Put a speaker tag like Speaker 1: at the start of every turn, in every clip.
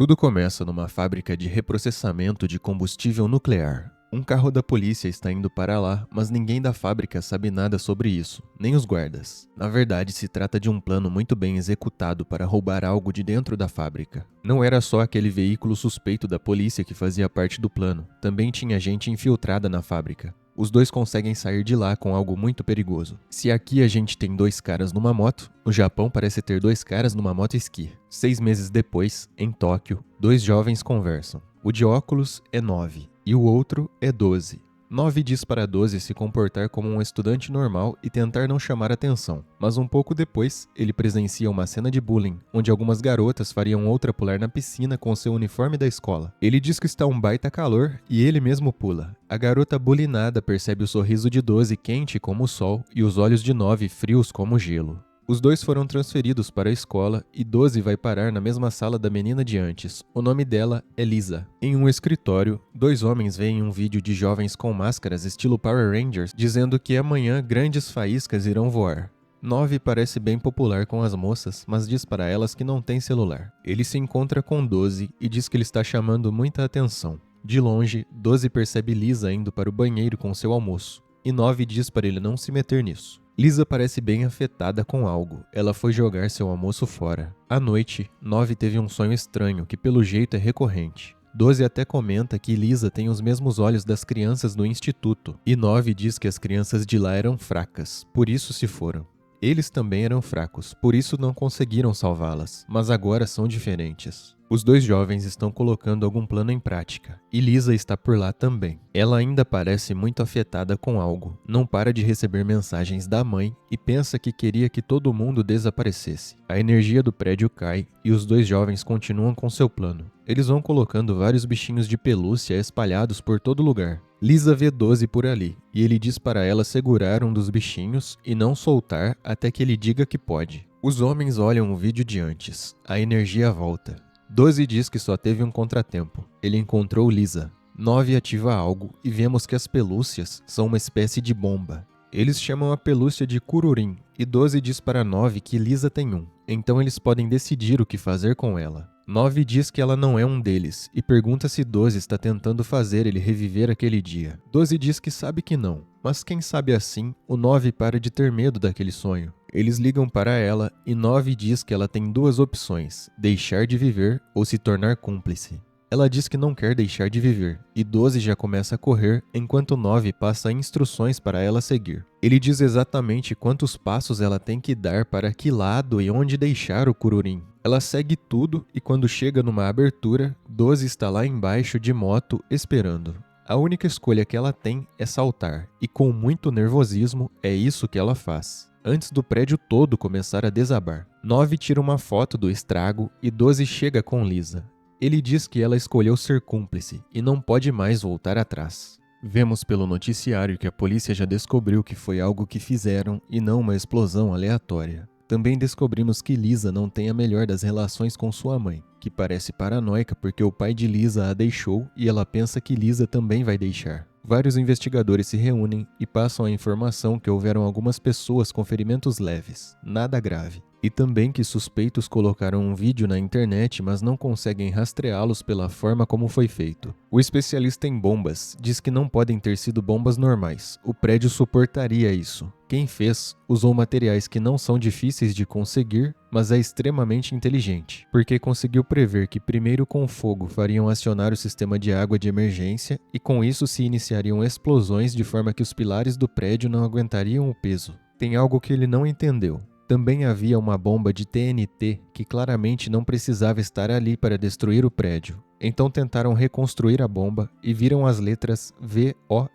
Speaker 1: Tudo começa numa fábrica de reprocessamento de combustível nuclear. Um carro da polícia está indo para lá, mas ninguém da fábrica sabe nada sobre isso, nem os guardas. Na verdade, se trata de um plano muito bem executado para roubar algo de dentro da fábrica. Não era só aquele veículo suspeito da polícia que fazia parte do plano, também tinha gente infiltrada na fábrica. Os dois conseguem sair de lá com algo muito perigoso. Se aqui a gente tem 2 caras numa moto, o Japão parece ter 2 caras numa moto esqui. 6 meses depois, em Tóquio, 2 jovens conversam. O de óculos é 9 e o outro é 12. 9 diz para 12 se comportar como um estudante normal e tentar não chamar atenção, mas um pouco depois, ele presencia uma cena de bullying, onde algumas garotas fariam outra pular na piscina com seu uniforme da escola. Ele diz que está um baita calor e ele mesmo pula. A garota bullyingada percebe o sorriso de 12 quente como o sol e os olhos de 9 frios como gelo. Os dois foram transferidos para a escola e 12 vai parar na mesma sala da menina de antes. O nome dela é Lisa. Em um escritório, 2 homens veem um vídeo de jovens com máscaras estilo Power Rangers dizendo que amanhã grandes faíscas irão voar. 9 parece bem popular com as moças, mas diz para elas que não tem celular. Ele se encontra com 12 e diz que ele está chamando muita atenção. De longe, 12 percebe Lisa indo para o banheiro com seu almoço, e 9 diz para ele não se meter nisso. Lisa parece bem afetada com algo. Ela foi jogar seu almoço fora. À noite, 9 teve um sonho estranho que pelo jeito é recorrente. 12 até comenta que Lisa tem os mesmos olhos das crianças do instituto, e 9 diz que as crianças de lá eram fracas, por isso se foram. Eles também eram fracos, por isso não conseguiram salvá-las, mas agora são diferentes. Os 2 jovens estão colocando algum plano em prática, e Lisa está por lá também. Ela ainda parece muito afetada com algo, não para de receber mensagens da mãe e pensa que queria que todo mundo desaparecesse. A energia do prédio cai e os 2 jovens continuam com seu plano. Eles vão colocando vários bichinhos de pelúcia espalhados por todo lugar. Lisa vê 12 por ali, e ele diz para ela segurar um dos bichinhos e não soltar até que ele diga que pode. Os homens olham o vídeo de antes. A energia volta. 12 diz que só teve um contratempo. Ele encontrou Lisa. 9 ativa algo e vemos que as pelúcias são uma espécie de bomba. Eles chamam a pelúcia de Kururin e 12 diz para 9 que Lisa tem um. Então eles podem decidir o que fazer com ela. 9 diz que ela não é um deles e pergunta se 12 está tentando fazer ele reviver aquele dia. 12 diz que sabe que não, mas quem sabe assim, o 9 para de ter medo daquele sonho. Eles ligam para ela e 9 diz que ela tem 2 opções, deixar de viver ou se tornar cúmplice. Ela diz que não quer deixar de viver, e 12 já começa a correr, enquanto 9 passa instruções para ela seguir. Ele diz exatamente quantos passos ela tem que dar para que lado e onde deixar o Kururin. Ela segue tudo e quando chega numa abertura, 12 está lá embaixo de moto esperando. A única escolha que ela tem é saltar, e com muito nervosismo é isso que ela faz. Antes do prédio todo começar a desabar. 9 tira uma foto do estrago e 12 chega com Lisa. Ele diz que ela escolheu ser cúmplice e não pode mais voltar atrás. Vemos pelo noticiário que a polícia já descobriu que foi algo que fizeram e não uma explosão aleatória. Também descobrimos que Lisa não tem a melhor das relações com sua mãe, que parece paranoica porque o pai de Lisa a deixou e ela pensa que Lisa também vai deixar. Vários investigadores se reúnem e passam a informação que houveram algumas pessoas com ferimentos leves, nada grave. E também que suspeitos colocaram um vídeo na internet, mas não conseguem rastreá-los pela forma como foi feito. O especialista em bombas diz que não podem ter sido bombas normais. O prédio suportaria isso. Quem fez usou materiais que não são difíceis de conseguir, mas é extremamente inteligente, porque conseguiu prever que primeiro com fogo fariam acionar o sistema de água de emergência e com isso se iniciariam explosões de forma que os pilares do prédio não aguentariam o peso. Tem algo que ele não entendeu. Também havia uma bomba de TNT que claramente não precisava estar ali para destruir o prédio. Então tentaram reconstruir a bomba e viram as letras VON,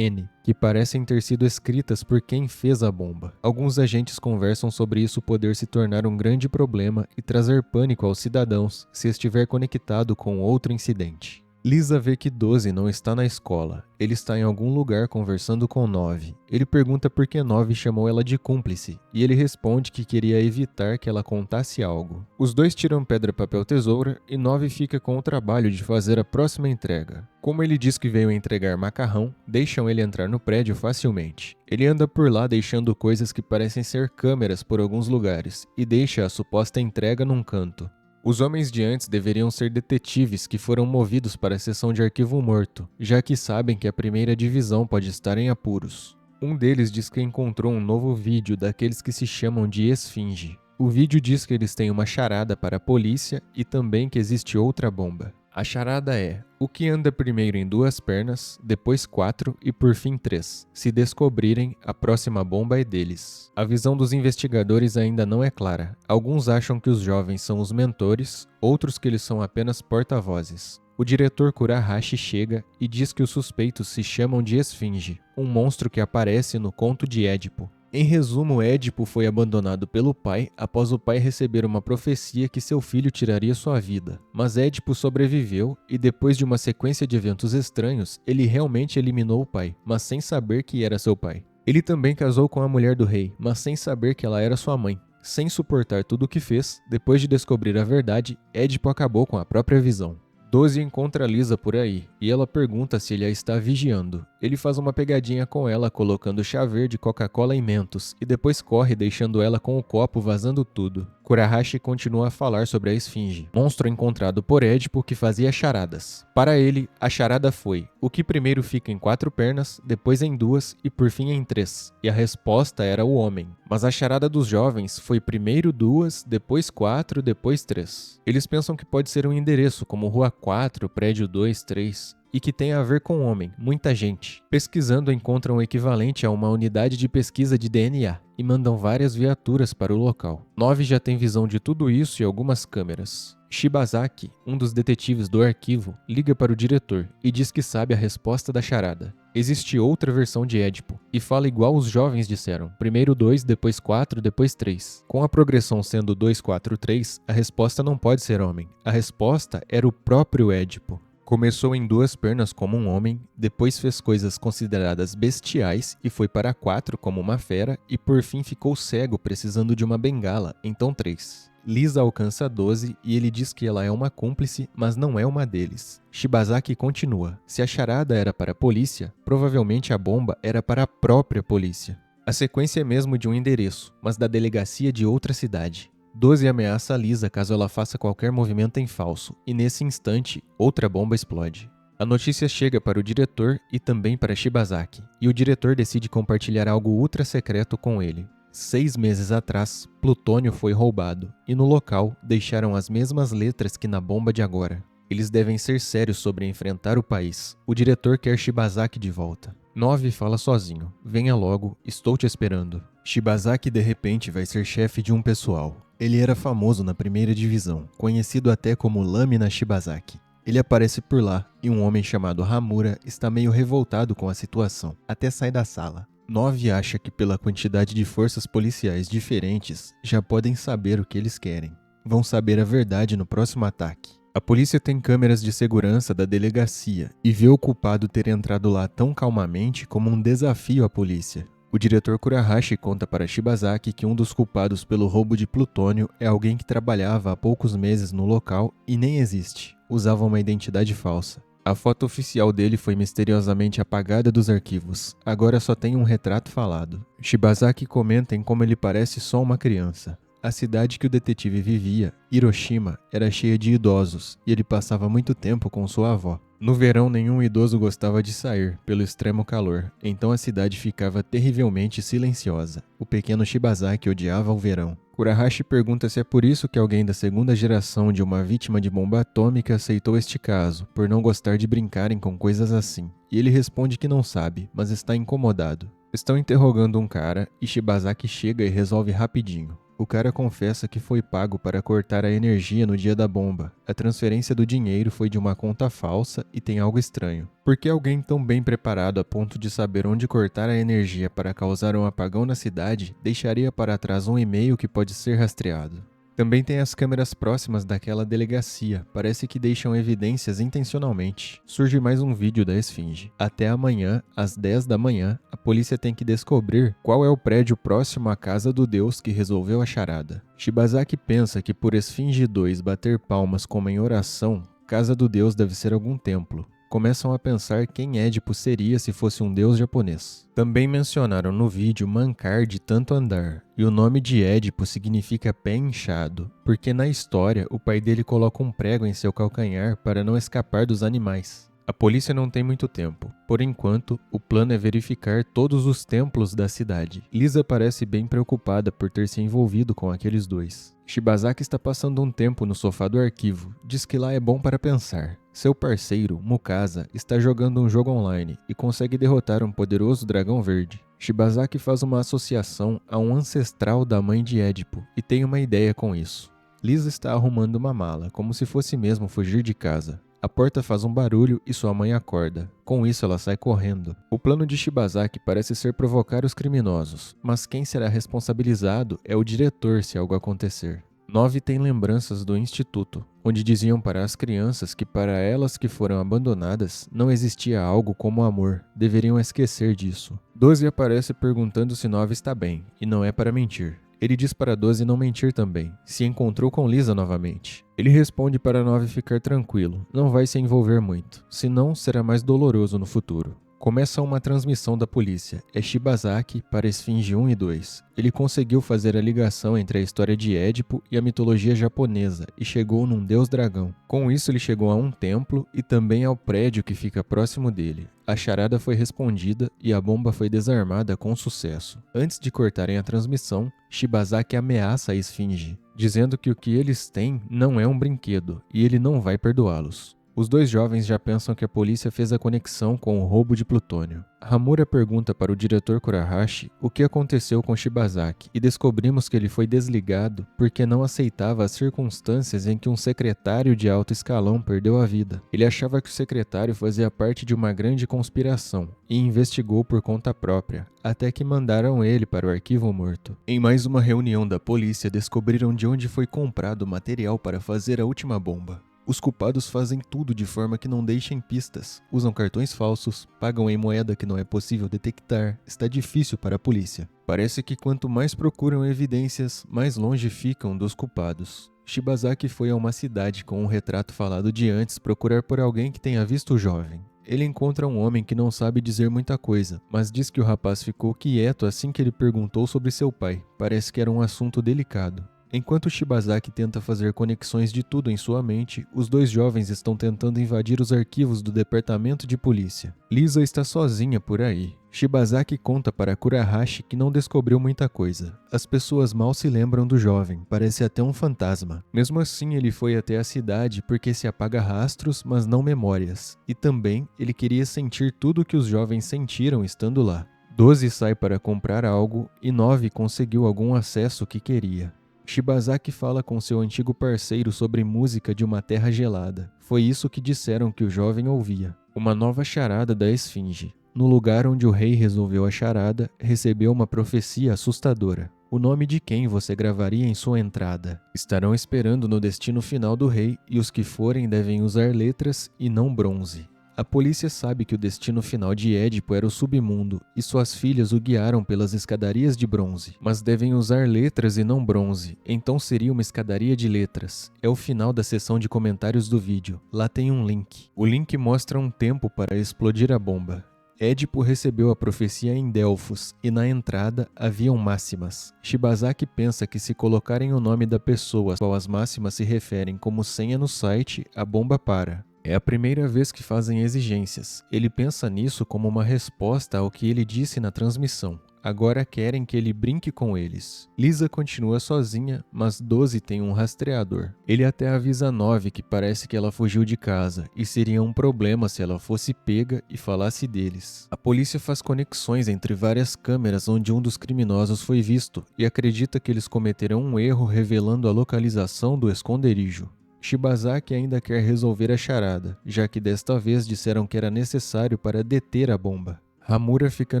Speaker 1: que parecem ter sido escritas por quem fez a bomba. Alguns agentes conversam sobre isso poder se tornar um grande problema e trazer pânico aos cidadãos se estiver conectado com outro incidente. Lisa vê que 12 não está na escola. Ele está em algum lugar conversando com 9. Ele pergunta por que 9 chamou ela de cúmplice, e ele responde que queria evitar que ela contasse algo. Os dois tiram pedra, papel, tesoura, e 9 fica com o trabalho de fazer a próxima entrega. Como ele diz que veio entregar macarrão, deixam ele entrar no prédio facilmente. Ele anda por lá deixando coisas que parecem ser câmeras por alguns lugares, e deixa a suposta entrega num canto. Os homens de antes deveriam ser detetives que foram movidos para a seção de arquivo morto, já que sabem que a primeira divisão pode estar em apuros. Um deles diz que encontrou um novo vídeo daqueles que se chamam de Esfinge. O vídeo diz que eles têm uma charada para a polícia e também que existe outra bomba. A charada é: o que anda primeiro em 2 pernas, depois 4 e por fim 3. Se descobrirem, a próxima bomba é deles. A visão dos investigadores ainda não é clara. Alguns acham que os jovens são os mentores, outros que eles são apenas porta-vozes. O diretor Kurahashi chega e diz que os suspeitos se chamam de Esfinge, um monstro que aparece no conto de Édipo. Em resumo, Édipo foi abandonado pelo pai após o pai receber uma profecia que seu filho tiraria sua vida. Mas Édipo sobreviveu e depois de uma sequência de eventos estranhos, ele realmente eliminou o pai, mas sem saber que era seu pai. Ele também casou com a mulher do rei, mas sem saber que ela era sua mãe. Sem suportar tudo o que fez, depois de descobrir a verdade, Édipo acabou com a própria visão. 12 encontra Lisa por aí, e ela pergunta se ele a está vigiando. Ele faz uma pegadinha com ela colocando chá verde, Coca-Cola e Mentos, e depois corre deixando ela com o copo vazando tudo. Kurahashi continua a falar sobre a Esfinge, monstro encontrado por Édipo que fazia charadas. Para ele, a charada foi: o que primeiro fica em 4 pernas, depois em 2 e por fim em 3. E a resposta era o homem. Mas a charada dos jovens foi primeiro 2, depois 4, depois 3. Eles pensam que pode ser um endereço como Rua 4, Prédio 2, 3... e que tem a ver com homem, muita gente. Pesquisando encontram o equivalente a uma unidade de pesquisa de DNA e mandam várias viaturas para o local. 9 já tem visão de tudo isso e algumas câmeras. Shibazaki, um dos detetives do arquivo, liga para o diretor e diz que sabe a resposta da charada. Existe outra versão de Édipo, e fala igual os jovens disseram, primeiro 2, depois 4, depois 3. Com a progressão sendo 2, 4, 3, a resposta não pode ser homem. A resposta era o próprio Édipo. Começou em 2 pernas como um homem, depois fez coisas consideradas bestiais e foi para 4 como uma fera e por fim ficou cego precisando de uma bengala, então 3. Lisa alcança 12 e ele diz que ela é uma cúmplice, mas não é uma deles. Shibazaki continua: se a charada era para a polícia, provavelmente a bomba era para a própria polícia. A sequência é mesmo de um endereço, mas da delegacia de outra cidade. 12 ameaça a Lisa caso ela faça qualquer movimento em falso, e nesse instante, outra bomba explode. A notícia chega para o diretor e também para Shibazaki, e o diretor decide compartilhar algo ultra secreto com ele. 6 meses atrás, plutônio foi roubado, e no local deixaram as mesmas letras que na bomba de agora. Eles devem ser sérios sobre enfrentar o país. O diretor quer Shibazaki de volta. 9 fala sozinho: venha logo, estou te esperando. Shibazaki de repente vai ser chefe de um pessoal. Ele era famoso na primeira divisão, conhecido até como Lâmina Shibazaki. Ele aparece por lá e um homem chamado Hamura está meio revoltado com a situação, até sai da sala. 9 acha que pela quantidade de forças policiais diferentes, já podem saber o que eles querem. Vão saber a verdade no próximo ataque. A polícia tem câmeras de segurança da delegacia e vê o culpado ter entrado lá tão calmamente como um desafio à polícia. O diretor Kurahashi conta para Shibazaki que um dos culpados pelo roubo de plutônio é alguém que trabalhava há poucos meses no local e nem existe, usava uma identidade falsa. A foto oficial dele foi misteriosamente apagada dos arquivos, agora só tem um retrato falado. Shibazaki comenta em como ele parece só uma criança. A cidade que o detetive vivia, Hiroshima, era cheia de idosos e ele passava muito tempo com sua avó. No verão, nenhum idoso gostava de sair, pelo extremo calor, então a cidade ficava terrivelmente silenciosa. O pequeno Shibazaki odiava o verão. Kurahashi pergunta se é por isso que alguém da segunda geração de uma vítima de bomba atômica aceitou este caso, por não gostar de brincarem com coisas assim. E ele responde que não sabe, mas está incomodado. Estão interrogando um cara e Shibazaki chega e resolve rapidinho. O cara confessa que foi pago para cortar a energia no dia da bomba. A transferência do dinheiro foi de uma conta falsa e tem algo estranho. Por que alguém tão bem preparado a ponto de saber onde cortar a energia para causar um apagão na cidade deixaria para trás um e-mail que pode ser rastreado? Também tem as câmeras próximas daquela delegacia, parece que deixam evidências intencionalmente. Surge mais um vídeo da Esfinge. Até amanhã, às 10 da manhã, a polícia tem que descobrir qual é o prédio próximo à casa do deus que resolveu a charada. Shibazaki pensa que por Esfinge 2 bater palmas como em oração, casa do deus deve ser algum templo. começam a pensar quem Édipo seria se fosse um deus japonês. Também mencionaram no vídeo mancar de tanto andar, e o nome de Édipo significa pé inchado, porque na história o pai dele coloca um prego em seu calcanhar para não escapar dos animais. A polícia não tem muito tempo. Por enquanto, o plano é verificar todos os templos da cidade. Lisa parece bem preocupada por ter se envolvido com aqueles dois. Shibazaki está passando um tempo no sofá do arquivo. Diz que lá é bom para pensar. Seu parceiro, Mukasa, está jogando um jogo online e consegue derrotar um poderoso dragão verde. Shibazaki faz uma associação a um ancestral da mãe de Édipo e tem uma ideia com isso. Lisa está arrumando uma mala, como se fosse mesmo fugir de casa. A porta faz um barulho e sua mãe acorda. Com isso, ela sai correndo. O plano de Shibazaki parece ser provocar os criminosos, mas quem será responsabilizado é o diretor se algo acontecer. 9 tem lembranças do instituto, onde diziam para as crianças que para elas que foram abandonadas não existia algo como amor, deveriam esquecer disso. 12 aparece perguntando se 9 está bem, e não é para mentir. Ele diz para 12 não mentir também, se encontrou com Lisa novamente. Ele responde para 9 ficar tranquilo, não vai se envolver muito, senão será mais doloroso no futuro. Começa uma transmissão da polícia, é Shibazaki para Esfinge 1 e 2. Ele conseguiu fazer a ligação entre a história de Édipo e a mitologia japonesa e chegou num deus dragão. Com isso ele chegou a um templo e também ao prédio que fica próximo dele. A charada foi respondida e a bomba foi desarmada com sucesso. Antes de cortarem a transmissão, Shibazaki ameaça a Esfinge, dizendo que o que eles têm não é um brinquedo e ele não vai perdoá-los. Os dois jovens já pensam que a polícia fez a conexão com o roubo de plutônio. Hamura pergunta para o diretor Kurahashi o que aconteceu com Shibazaki e descobrimos que ele foi desligado porque não aceitava as circunstâncias em que um secretário de alto escalão perdeu a vida. Ele achava que o secretário fazia parte de uma grande conspiração e investigou por conta própria, até que mandaram ele para o arquivo morto. Em mais uma reunião da polícia, descobriram de onde foi comprado o material para fazer a última bomba. Os culpados fazem tudo de forma que não deixem pistas, usam cartões falsos, pagam em moeda que não é possível detectar, está difícil para a polícia. Parece que quanto mais procuram evidências, mais longe ficam dos culpados. Shibazaki foi a uma cidade com um retrato falado de antes procurar por alguém que tenha visto o jovem. Ele encontra um homem que não sabe dizer muita coisa, mas diz que o rapaz ficou quieto assim que ele perguntou sobre seu pai, parece que era um assunto delicado. Enquanto Shibazaki tenta fazer conexões de tudo em sua mente, os dois jovens estão tentando invadir os arquivos do departamento de polícia. Lisa está sozinha por aí. Shibazaki conta para Kurahashi que não descobriu muita coisa. As pessoas mal se lembram do jovem, parece até um fantasma. Mesmo assim, ele foi até a cidade porque se apaga rastros, mas não memórias. E também, ele queria sentir tudo o que os jovens sentiram estando lá. 12 sai para comprar algo e 9 conseguiu algum acesso que queria. Shibazaki fala com seu antigo parceiro sobre música de uma terra gelada. Foi isso que disseram que o jovem ouvia. Uma nova charada da Esfinge. No lugar onde o rei resolveu a charada, recebeu uma profecia assustadora. O nome de quem você gravaria em sua entrada? Estarão esperando no destino final do rei e os que forem devem usar letras e não bronze. A polícia sabe que o destino final de Édipo era o submundo e suas filhas o guiaram pelas escadarias de bronze, mas devem usar letras e não bronze, então seria uma escadaria de letras. É o final da seção de comentários do vídeo, lá tem um link. O link mostra um tempo para explodir a bomba. Édipo recebeu a profecia em Delfos e na entrada haviam máximas. Shibazaki pensa que se colocarem o nome da pessoa a qual as máximas se referem como senha no site, a bomba para. É a primeira vez que fazem exigências. Ele pensa nisso como uma resposta ao que ele disse na transmissão. Agora querem que ele brinque com eles. Lisa continua sozinha, mas 12 tem um rastreador. Ele até avisa 9 que parece que ela fugiu de casa e seria um problema se ela fosse pega e falasse deles. A polícia faz conexões entre várias câmeras onde um dos criminosos foi visto e acredita que eles cometerão um erro revelando a localização do esconderijo. Shibazaki ainda quer resolver a charada, já que desta vez disseram que era necessário para deter a bomba. Hamura fica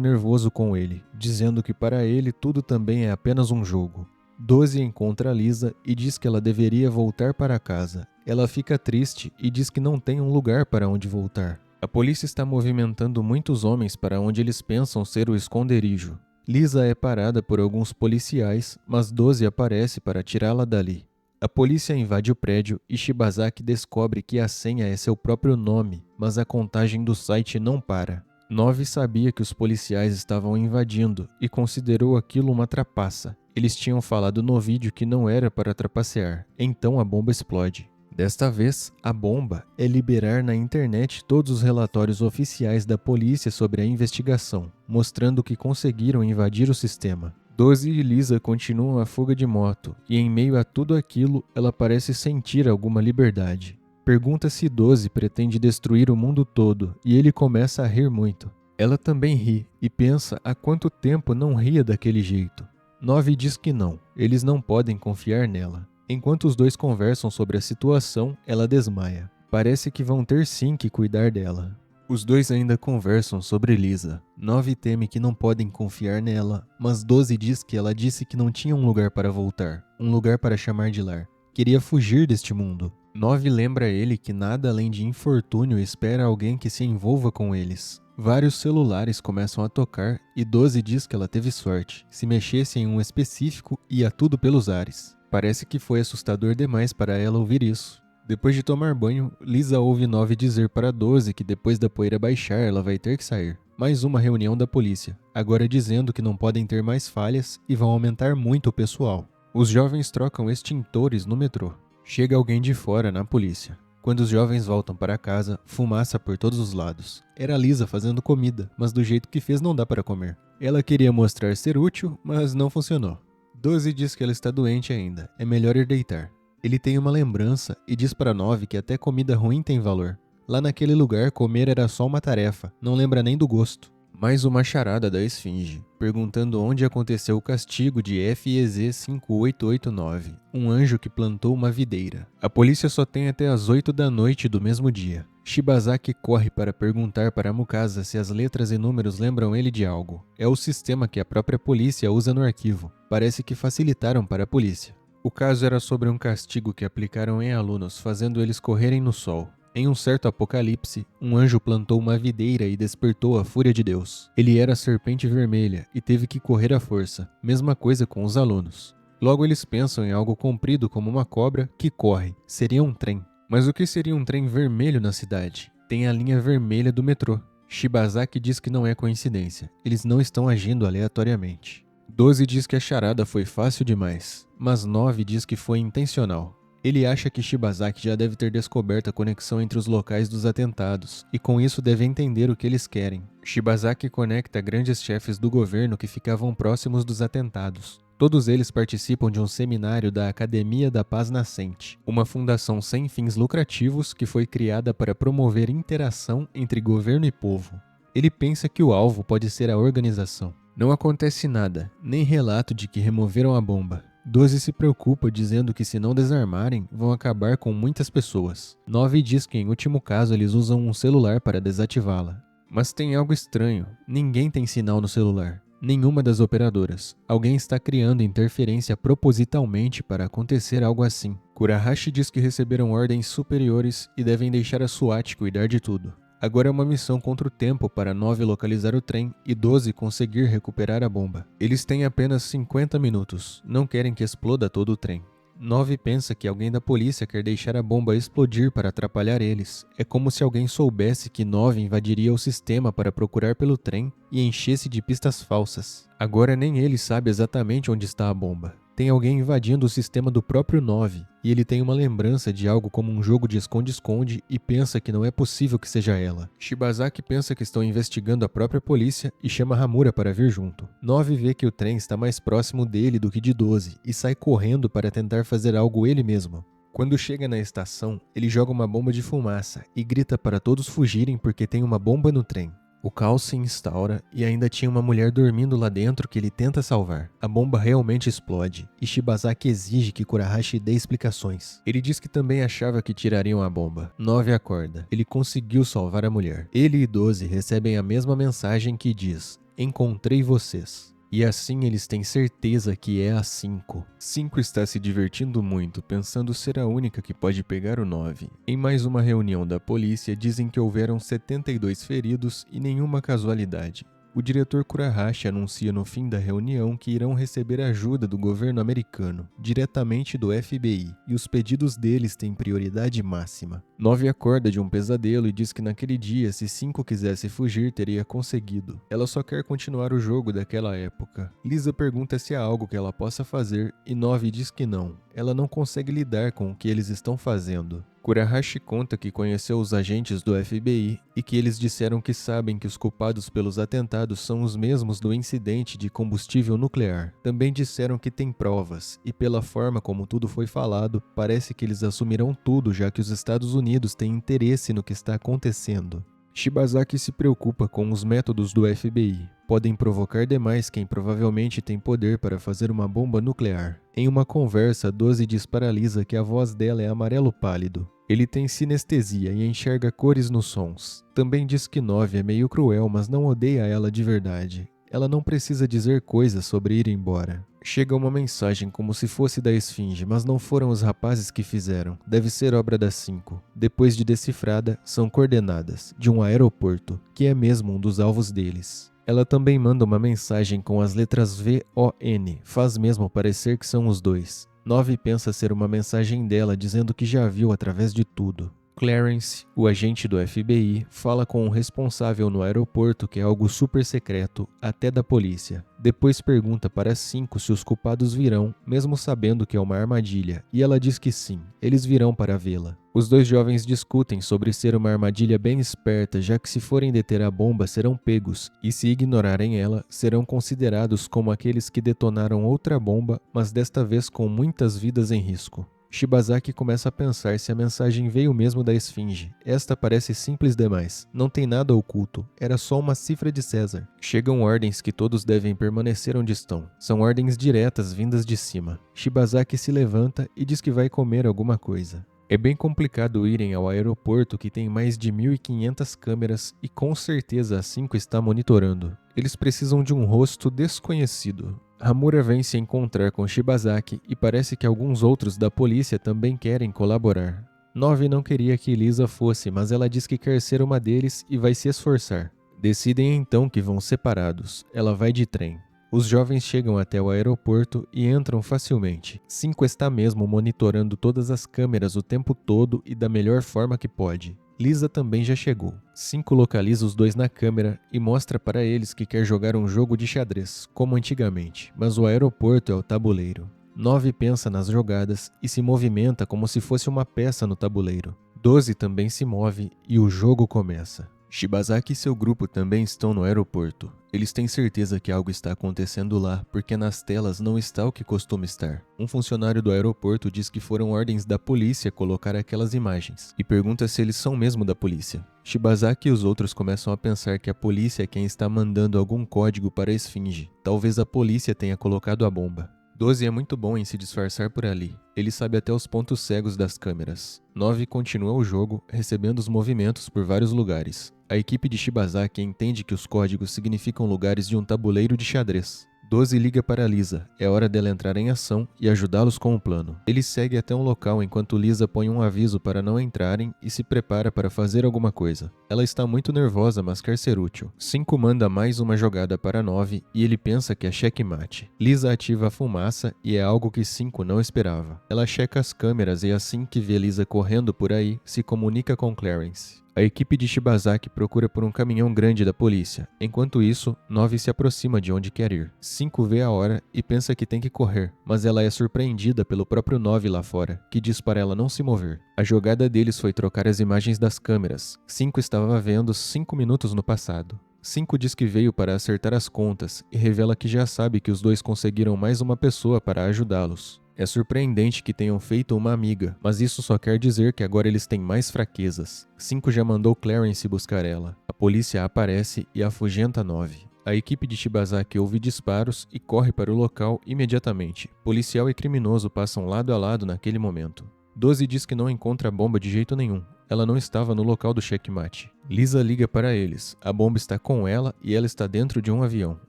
Speaker 1: nervoso com ele, dizendo que para ele tudo também é apenas um jogo. 12 encontra Lisa e diz que ela deveria voltar para casa. Ela fica triste e diz que não tem um lugar para onde voltar. A polícia está movimentando muitos homens para onde eles pensam ser o esconderijo. Lisa é parada por alguns policiais, mas 12 aparece para tirá-la dali. A polícia invade o prédio e Shibazaki descobre que a senha é seu próprio nome, mas a contagem do site não para. 9 sabia que os policiais estavam invadindo e considerou aquilo uma trapaça. Eles tinham falado no vídeo que não era para trapacear, então a bomba explode. Desta vez, a bomba é liberar na internet todos os relatórios oficiais da polícia sobre a investigação, mostrando que conseguiram invadir o sistema. 12 e Lisa continuam a fuga de moto, e em meio a tudo aquilo, ela parece sentir alguma liberdade. Pergunta se 12 pretende destruir o mundo todo, e ele começa a rir muito. Ela também ri, e pensa há quanto tempo não ria daquele jeito. 9 diz que não, eles não podem confiar nela. Enquanto os dois conversam sobre a situação, ela desmaia. Parece que vão ter sim que cuidar dela. Os dois ainda conversam sobre Lisa. 9 teme que não podem confiar nela, mas 12 diz que ela disse que não tinha um lugar para voltar, um lugar para chamar de lar. Queria fugir deste mundo. 9 lembra ele que nada além de infortúnio espera alguém que se envolva com eles. Vários celulares começam a tocar e 12 diz que ela teve sorte. Se mexesse em um específico, ia tudo pelos ares. Parece que foi assustador demais para ela ouvir isso. Depois de tomar banho, Lisa ouve 9 dizer para 12 que depois da poeira baixar ela vai ter que sair. Mais uma reunião da polícia, agora dizendo que não podem ter mais falhas e vão aumentar muito o pessoal. Os jovens trocam extintores no metrô. Chega alguém de fora na polícia. Quando os jovens voltam para casa, fumaça por todos os lados. Era Lisa fazendo comida, mas do jeito que fez não dá para comer. Ela queria mostrar ser útil, mas não funcionou. 12 diz que ela está doente ainda, é melhor ir deitar. Ele tem uma lembrança e diz para 9 que até comida ruim tem valor. Lá naquele lugar, comer era só uma tarefa, não lembra nem do gosto. Mais uma charada da Esfinge, perguntando onde aconteceu o castigo de FEZ 5889, um anjo que plantou uma videira. A polícia só tem até as 8 da noite do mesmo dia. Shibazaki corre para perguntar para Mukasa se as letras e números lembram ele de algo. É o sistema que a própria polícia usa no arquivo. Parece que facilitaram para a polícia. O caso era sobre um castigo que aplicaram em alunos, fazendo eles correrem no sol. Em um certo apocalipse, um anjo plantou uma videira e despertou a fúria de Deus. Ele era a serpente vermelha e teve que correr à força. Mesma coisa com os alunos. Logo eles pensam em algo comprido como uma cobra que corre. Seria um trem. Mas o que seria um trem vermelho na cidade? Tem a linha vermelha do metrô. Shibazaki diz que não é coincidência. Eles não estão agindo aleatoriamente. 12 diz que a charada foi fácil demais, mas 9 diz que foi intencional. Ele acha que Shibazaki já deve ter descoberto a conexão entre os locais dos atentados, e com isso deve entender o que eles querem. Shibazaki conecta grandes chefes do governo que ficavam próximos dos atentados. Todos eles participam de um seminário da Academia da Paz Nascente, uma fundação sem fins lucrativos que foi criada para promover interação entre governo e povo. Ele pensa que o alvo pode ser a organização. Não acontece nada, nem relato de que removeram a bomba. 12 se preocupa dizendo que se não desarmarem, vão acabar com muitas pessoas. 9 diz que em último caso eles usam um celular para desativá-la. Mas tem algo estranho, ninguém tem sinal no celular. Nenhuma das operadoras. Alguém está criando interferência propositalmente para acontecer algo assim. Kurahashi diz que receberam ordens superiores e devem deixar a SWAT cuidar de tudo. Agora é uma missão contra o tempo para 9 localizar o trem e 12 conseguir recuperar a bomba. Eles têm apenas 50 minutos, não querem que exploda todo o trem. 9 pensa que alguém da polícia quer deixar a bomba explodir para atrapalhar eles. É como se alguém soubesse que 9 invadiria o sistema para procurar pelo trem e enchesse de pistas falsas. Agora nem ele sabe exatamente onde está a bomba. Tem alguém invadindo o sistema do próprio 9, e ele tem uma lembrança de algo como um jogo de esconde-esconde e pensa que não é possível que seja ela. Shibazaki pensa que estão investigando a própria polícia e chama Hamura para vir junto. 9 vê que o trem está mais próximo dele do que de 12 e sai correndo para tentar fazer algo ele mesmo. Quando chega na estação, ele joga uma bomba de fumaça e grita para todos fugirem porque tem uma bomba no trem. O caos se instaura e ainda tinha uma mulher dormindo lá dentro que ele tenta salvar. A bomba realmente explode e Shibazaki exige que Kurahashi dê explicações. Ele diz que também achava que tirariam a bomba. 9 acorda. Ele conseguiu salvar a mulher. Ele e 12 recebem a mesma mensagem que diz: "Encontrei vocês." E assim eles têm certeza que é a 5. 5 está se divertindo muito, pensando ser a única que pode pegar o 9. Em mais uma reunião da polícia, dizem que houveram 72 feridos e nenhuma casualidade. o diretor Kurahashi anuncia no fim da reunião que irão receber ajuda do governo americano, diretamente do FBI, e os pedidos deles têm prioridade máxima. 9 acorda de um pesadelo e diz que naquele dia, se 5 quisesse fugir, teria conseguido. Ela só quer continuar o jogo daquela época. Lisa pergunta se há algo que ela possa fazer e 9 diz que não. Ela não consegue lidar com o que eles estão fazendo. Kurahashi conta que conheceu os agentes do FBI e que eles disseram que sabem que os culpados pelos atentados são os mesmos do incidente de combustível nuclear. Também disseram que tem provas e, pela forma como tudo foi falado, parece que eles assumirão tudo, já que os Estados Unidos têm interesse no que está acontecendo. Shibazaki se preocupa com os métodos do FBI. Podem provocar demais quem provavelmente tem poder para fazer uma bomba nuclear. Em uma conversa, 12 diz para Lisa que a voz dela é amarelo pálido. Ele tem sinestesia e enxerga cores nos sons. Também diz que 9 é meio cruel, mas não odeia ela de verdade. Ela não precisa dizer coisas sobre ir embora. Chega uma mensagem como se fosse da Esfinge, mas não foram os rapazes que fizeram. Deve ser obra das 5. Depois de decifrada, são coordenadas de um aeroporto, que é mesmo um dos alvos deles. Ela também manda uma mensagem com as letras VON, faz mesmo parecer que são os dois. 9 pensa ser uma mensagem dela dizendo que já viu através de tudo. Clarence, o agente do FBI, fala com o responsável no aeroporto que é algo super secreto, até da polícia. Depois pergunta para 5 se os culpados virão, mesmo sabendo que é uma armadilha, e ela diz que sim, eles virão para vê-la. Os dois jovens discutem sobre ser uma armadilha bem esperta, já que se forem deter a bomba serão pegos, e se ignorarem ela, serão considerados como aqueles que detonaram outra bomba, mas desta vez com muitas vidas em risco. Shibazaki começa a pensar se a mensagem veio mesmo da Esfinge. Esta parece simples demais, não tem nada oculto, era só uma cifra de César. Chegam ordens que todos devem permanecer onde estão. São ordens diretas vindas de cima. Shibazaki se levanta e diz que vai comer alguma coisa. É bem complicado irem ao aeroporto que tem mais de 1.500 câmeras e com certeza a 5 está monitorando. Eles precisam de um rosto desconhecido. Hamura vem se encontrar com Shibazaki e parece que alguns outros da polícia também querem colaborar. 9 não queria que Lisa fosse, mas ela diz que quer ser uma deles e vai se esforçar. Decidem então que vão separados. Ela vai de trem. Os jovens chegam até o aeroporto e entram facilmente. 5 está mesmo monitorando todas as câmeras o tempo todo e da melhor forma que pode. Lisa também já chegou. 5 localiza os dois na câmera e mostra para eles que quer jogar um jogo de xadrez, como antigamente, mas o aeroporto é o tabuleiro. 9 pensa nas jogadas e se movimenta como se fosse uma peça no tabuleiro. 12 também se move e o jogo começa. Shibazaki e seu grupo também estão no aeroporto. Eles têm certeza que algo está acontecendo lá, porque nas telas não está o que costuma estar. Um funcionário do aeroporto diz que foram ordens da polícia colocar aquelas imagens, e pergunta se eles são mesmo da polícia. Shibazaki e os outros começam a pensar que a polícia é quem está mandando algum código para a Esfinge. Talvez a polícia tenha colocado a bomba. 12 é muito bom em se disfarçar por ali. Ele sabe até os pontos cegos das câmeras. 9 continua o jogo, recebendo os movimentos por vários lugares. A equipe de Shibazaki entende que os códigos significam lugares de um tabuleiro de xadrez. 12 liga para Lisa, é hora dela entrar em ação e ajudá-los com o plano. Ele segue até um local enquanto Lisa põe um aviso para não entrarem e se prepara para fazer alguma coisa. Ela está muito nervosa, mas quer ser útil. 5 manda mais uma jogada para 9 e ele pensa que é checkmate. Lisa ativa a fumaça e é algo que 5 não esperava. Ela checa as câmeras e assim que vê Lisa correndo por aí, se comunica com Clarence. A equipe de Shibazaki procura por um caminhão grande da polícia. Enquanto isso, 9 se aproxima de onde quer ir. 5 vê a hora e pensa que tem que correr, mas ela é surpreendida pelo próprio 9 lá fora, que diz para ela não se mover. A jogada deles foi trocar as imagens das câmeras. 5 estava vendo 5 minutos no passado. 5 diz que veio para acertar as contas e revela que já sabe que os dois conseguiram mais uma pessoa para ajudá-los. É surpreendente que tenham feito uma amiga, mas isso só quer dizer que agora eles têm mais fraquezas. 5 já mandou Clarence buscar ela. A polícia aparece e afugenta 9. A equipe de Shibazaki ouve disparos e corre para o local imediatamente. Policial e criminoso passam lado a lado naquele momento. 12 diz que não encontra a bomba de jeito nenhum. Ela não estava no local do checkmate. Lisa liga para eles. A bomba está com ela e ela está dentro de um avião.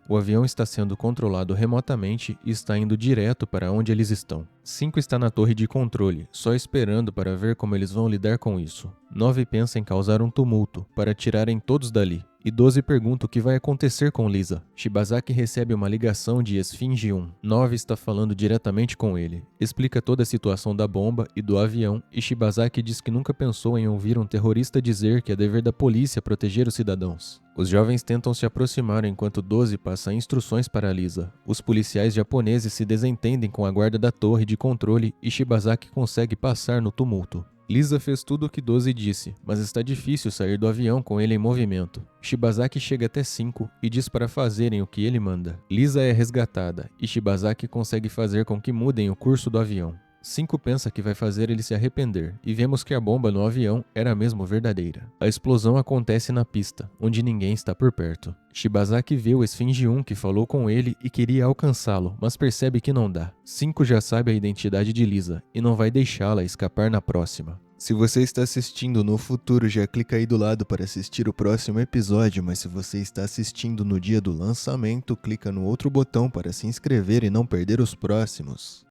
Speaker 1: O avião está sendo controlado remotamente e está indo direto para onde eles estão. 5 está na torre de controle, só esperando para ver como eles vão lidar com isso. 9 pensa em causar um tumulto, para tirarem todos dali. E 12 pergunta o que vai acontecer com Lisa. Shibazaki recebe uma ligação de Esfinge 1. 9 está falando diretamente com ele. Explica toda a situação da bomba e do avião, e Shibazaki diz que nunca pensou em ouvir um terrorista dizer que é dever da polícia proteger os cidadãos. Os jovens tentam se aproximar enquanto 12 passa instruções para Lisa. Os policiais japoneses se desentendem com a guarda da torre de controle e Shibazaki consegue passar no tumulto. Lisa fez tudo o que 12 disse, mas está difícil sair do avião com ele em movimento. Shibazaki chega até 5 e diz para fazerem o que ele manda. Lisa é resgatada e Shibazaki consegue fazer com que mudem o curso do avião. 5 pensa que vai fazer ele se arrepender, e vemos que a bomba no avião era mesmo verdadeira. A explosão acontece na pista, onde ninguém está por perto. Shibazaki vê o Esfinge 1 que falou com ele e queria alcançá-lo, mas percebe que não dá. 5 já sabe a identidade de Lisa, e não vai deixá-la escapar na próxima. Se você está assistindo no futuro, já clica aí do lado para assistir o próximo episódio, mas se você está assistindo no dia do lançamento, clica no outro botão para se inscrever e não perder os próximos.